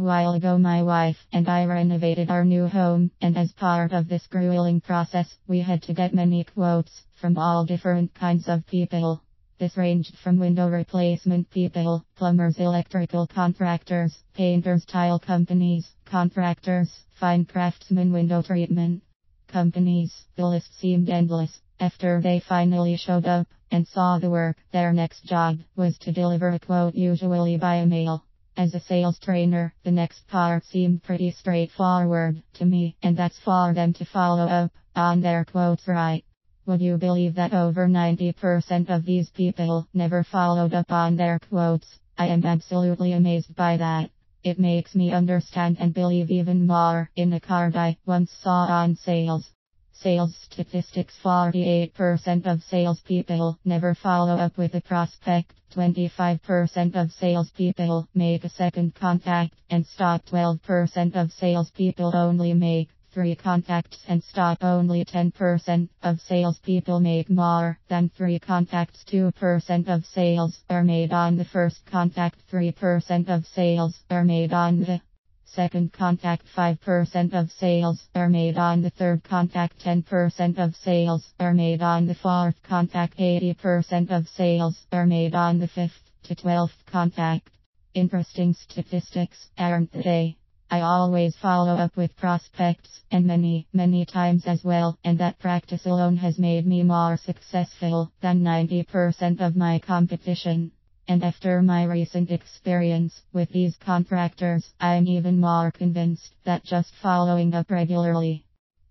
while ago my wife and I renovated our new home, and as part of this grueling process, we had to get many quotes from all different kinds of people. This ranged from window replacement people, plumbers, electrical contractors, painters, tile companies, contractors, fine craftsmen, window treatment companies. The list seemed endless. After they finally showed up and saw the work, their next job was to deliver a quote, usually by email. As a sales trainer, the next part seemed pretty straightforward to me, and that's for them to follow up on their quotes, right? Would you believe that over 90% of these people never followed up on their quotes? I am absolutely amazed by that. It makes me understand and believe even more in a card I once saw on sales. Sales statistics: 48% of salespeople never follow up with a prospect, 25% of salespeople make a second contact and stop, 12% of salespeople only make 3 contacts and stop, only 10% of salespeople make more than 3 contacts, 2% of sales are made on the first contact, 3% of sales are made on the second contact, 5% of sales are made on the third contact, 10% of sales are made on the fourth contact, 80% of sales are made on the 5th to 12th contact. Interesting statistics, aren't they? I always follow up with prospects, and many times as well, and that practice alone has made me more successful than 90% of my competition. And after my recent experience with these contractors, I'm even more convinced that just following up regularly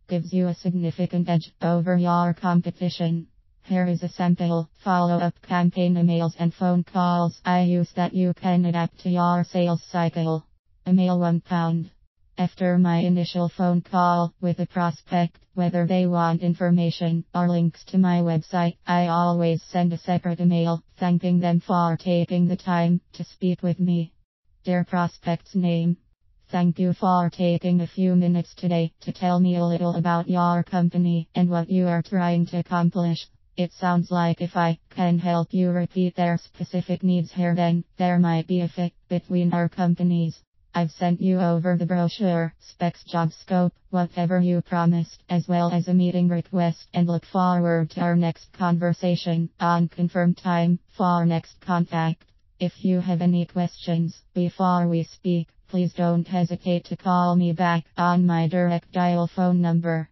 gives you a significant edge over your competition. Here is a sample follow-up campaign emails and phone calls I use that you can adapt to your sales cycle. Email: £1. After my initial phone call with a prospect, whether they want information or links to my website, I always send a separate email thanking them for taking the time to speak with me. Dear prospect's name, thank you for taking a few minutes today to tell me a little about your company and what you are trying to accomplish. It sounds like if I can help you repeat their specific needs here, then there might be a fit between our companies. I've sent you over the brochure, specs, job scope, whatever you promised, as well as a meeting request, and look forward to our next conversation on confirmed time for next contact. If you have any questions before we speak, please don't hesitate to call me back on my direct dial phone number.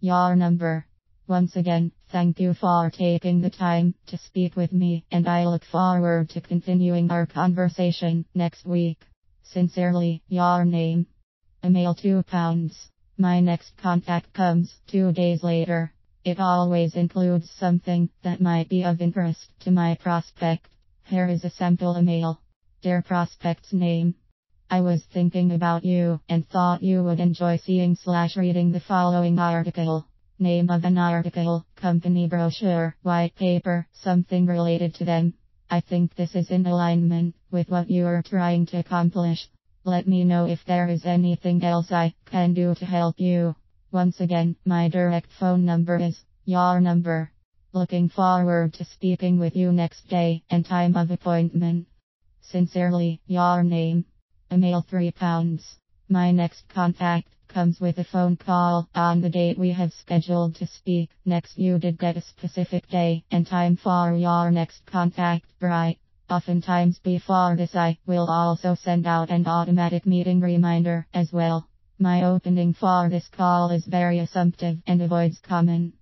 Your number. Once again, thank you for taking the time to speak with me, and I look forward to continuing our conversation next week. Sincerely, your name. Email: £2. My next contact comes 2 days later. It always includes something that might be of interest to my prospect. Here is a sample email. Dear prospect's name, I was thinking about you and thought you would enjoy seeing/reading the following article. Name of an article: company brochure, white paper, something related to them. I think this is in alignment with what you are trying to accomplish. Let me know if there is anything else I can do to help you. Once again, my direct phone number is your number. Looking forward to speaking with you next day and time of appointment. Sincerely, your name. Email: £3. My next contact comes with a phone call on the date we have scheduled to speak. Next, you did get a specific day and time for your next contact, right? Oftentimes before this I will also send out an automatic meeting reminder as well. My opening for this call is very assumptive and avoids common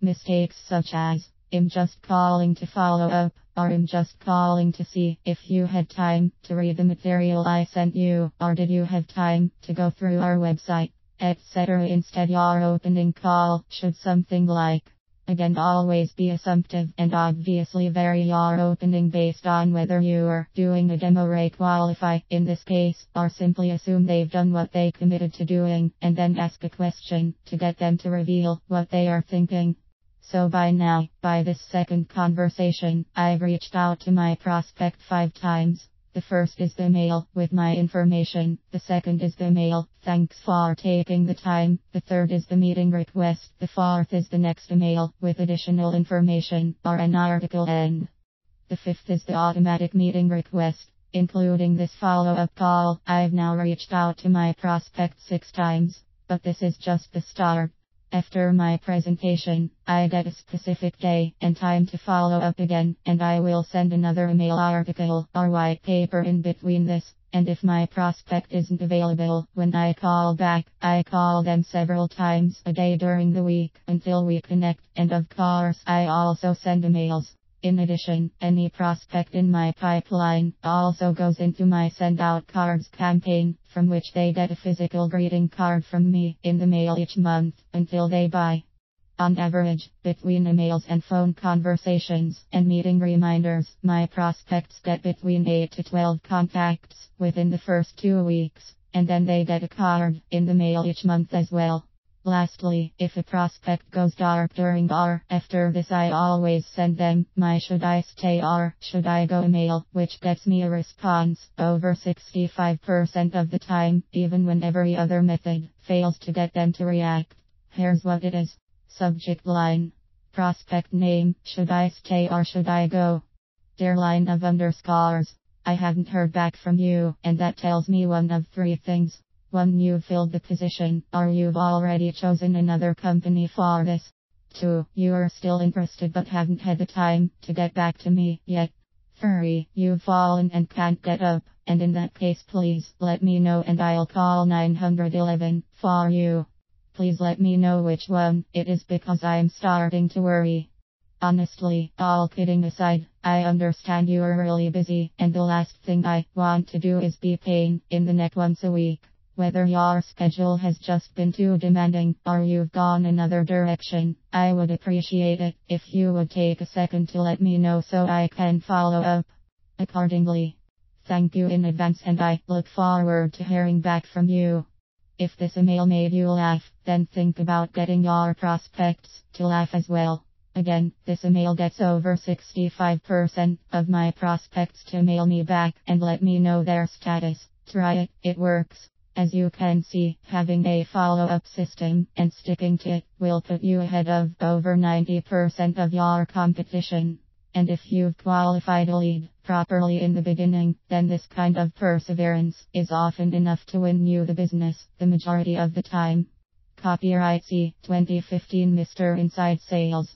mistakes such as, I'm just calling to follow up, or I'm just calling to see if you had time to read the material I sent you, or did you have time to go through our website, etc. Instead, your opening call should something like, again, always be assumptive and obviously vary your opening based on whether you are doing a demo, rate qualify in this case, or simply assume they've done what they committed to doing, and then ask a question to get them to reveal what they are thinking. So by this second conversation, I've reached out to my prospect 5 times. The first is the mail with my information. The second is the mail, thanks for taking the time. The third is the meeting request. The fourth is the next email with additional information or an article, and the fifth is the automatic meeting request. Including this follow-up call, I've now reached out to my prospect 6 times, but this is just the start. After my presentation, I get a specific day and time to follow up again, and I will send another email article or white paper in between this. And if my prospect isn't available when I call back, I call them several times a day during the week until we connect, and of course I also send emails. In addition, any prospect in my pipeline also goes into my send out cards campaign, from which they get a physical greeting card from me in the mail each month until they buy. On average, between emails and phone conversations and meeting reminders, my prospects get between 8 to 12 contacts within the first 2 weeks, and then they get a card in the mail each month as well. Lastly, if a prospect goes dark during or after this, I always send them my should I stay or should I go email, which gets me a response over 65% of the time, even when every other method fails to get them to react. Here's what it is. Subject line. Prospect name, should I stay or should I go? Dear line of underscores. I haven't heard back from you, and that tells me one of 3 things. 1. You've filled the position, or you've already chosen another company for this. 2. You are still interested but haven't had the time to get back to me yet. 3. You've fallen and can't get up, and in that case please let me know and I'll call 911 for you. Please let me know which one it is, because I'm starting to worry. Honestly, all kidding aside, I understand you are really busy, and the last thing I want to do is be pain in the neck once a week. Whether your schedule has just been too demanding or you've gone another direction, I would appreciate it if you would take a second to let me know so I can follow up accordingly. Thank you in advance, and I look forward to hearing back from you. If this email made you laugh, then think about getting your prospects to laugh as well. Again, this email gets over 65% of my prospects to mail me back and let me know their status. Try it, it works. As you can see, having a follow-up system and sticking to it will put you ahead of over 90% of your competition. And if you've qualified a lead properly in the beginning, then this kind of perseverance is often enough to win you the business the majority of the time. Copyright C. 2015 Mr. Inside Sales.